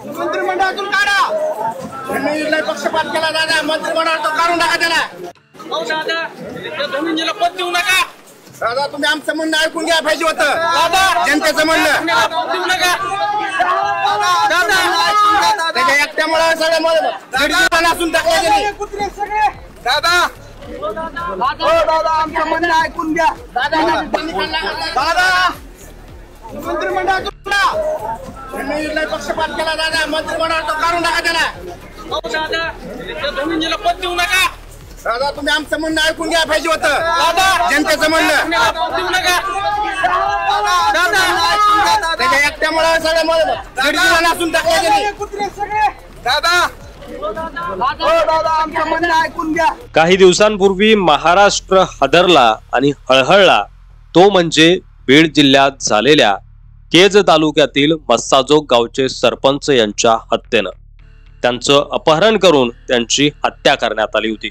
मंत्रिमंडळातून काढा. धनंजयला पक्षपात केला दादा, मंत्रिमंडळातून काढून टाका त्याला. हो दादा, धनंजयला पद देऊ नका. दादा तुम्ही आमचं म्हणणं ऐकून घ्या पाहिजे होतं. दादा जनतेचं म्हणणं देऊ नका दादा. त्याच्या एकट्यामुळे सगळ्या नसून टाकले दादा. हो दादा आमचं म्हणणं ऐकून घ्या. दादा मंत्रिमंडळातून धनंजयला पक्षपात केला दादा, मंत्रिमंडळातून काढून टाका त्याला. हो दादा, धनंजयला पद देऊ नका. दादा तुम्ही आमचं म्हणणं ऐकून घ्या पाहिजे होतं. दादा जनतेचं म्हणणं देऊ नका दादा. त्याच्या एकट्यामुळे सगळ्या नसून टाकले दादा. हो दादा आमचं म्हणणं ऐकून घ्या. काही दिवसांपूर्वी महाराष्ट्र हादरला आणि हळहळला, तो म्हणजे बीड जिल्ह्यात झालेल्या केज तालुक्यातील मस्साजोग गावचे सरपंच यांच्या हत्येनं. त्यांचं अपहरण करून त्यांची हत्या करण्यात आली होती.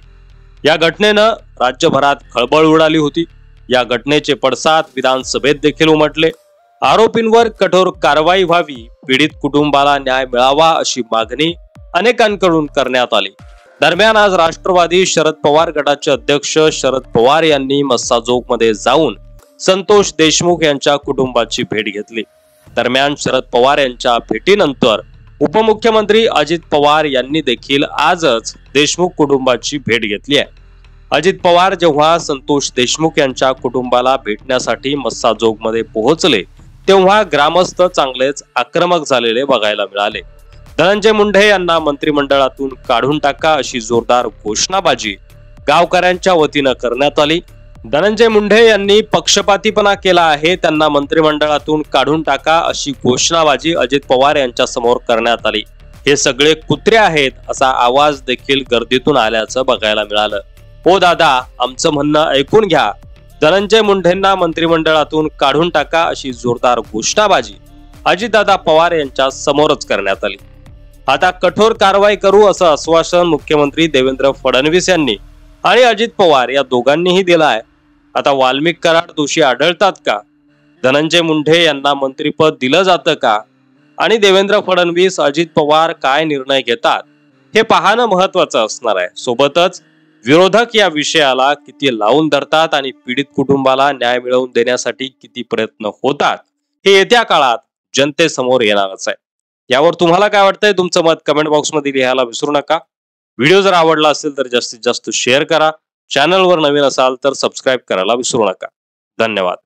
या घटनेनं राज्यभरात खळबळ उडाली होती. या घटनेचे पडसाद विधानसभेत देखील उमटले. आरोपींवर कठोर कारवाई व्हावी, पीडित कुटुंबाला न्याय मिळावा अशी मागणी अनेकांकडून करण्यात आली. दरम्यान आज राष्ट्रवादी शरद पवार गटाचे अध्यक्ष शरद पवार यांनी मस्साजोग मध्ये जाऊन संतोष देशमुख यांच्या कुटुंबाची भेट घेतली. दरम्यान शरद पवार यांच्या भेटीनंतर उपमुख्यमंत्री अजित पवार यांनी देखील आजच देशमुख कुटुंबाची भेट घेतली आहे. अजित पवार जेव्हा संतोष देशमुख यांच्या कुटुंबाला भेटण्यासाठी मस्साजोग मध्ये पोहोचले तेव्हा ग्रामस्थ चांगलेच आक्रमक झालेले बघायला मिळाले. धनंजय मुंडे यांना मंत्रिमंडळातून काढून टाका अशी जोरदार घोषणाबाजी गावकऱ्यांच्या वतीनं करण्यात आली. धनंजय मुंडे यांनी पक्षपातीपणा केला आहे, त्यांना मंत्रिमंडळातून काढून टाका अशी घोषणाबाजी अजित पवार यांच्या समोर करण्यात आली. हे सगळे कुत्रे आहेत असा आवाज देखील गर्दीतून आल्याचं बघायला मिळालं. हो दादा आमचं म्हणणं ऐकून घ्या. धनंजय मुंडेंना मंत्रिमंडळातून काढून टाका अशी जोरदार घोषणाबाजी अजितदादा पवार यांच्या समोरच करण्यात आली. आता कठोर कारवाई करू असं आश्वासन मुख्यमंत्री देवेंद्र फडणवीस यांनी आणि अजित पवार या दोघांनीही दिलं आहे. आता वाल्मिक कराड दोषी आढळतात का? धनंजय मुंडे यांना मंत्रिपद दिलं जातं का? आणि देवेंद्र फडणवीस अजित पवार काय निर्णय घेतात हे पाहणं महत्वाचं असणार आहे. सोबतच विरोधक या विषयाला किती लावून धरतात आणि पीडित कुटुंबाला न्याय मिळवून देण्यासाठी किती प्रयत्न होतात हे येत्या काळात जनतेसमोर येणारच आहे. यावर तुम्हाला काय वाटतंय? तुमचं मत कमेंट बॉक्समध्ये लिहायला विसरू नका. व्हिडिओ जर आवडला असेल तर जास्तीत जास्त शेअर करा. चॅनलवर नवीन असाल तर सबस्क्राईब करायला विसरू नका. धन्यवाद.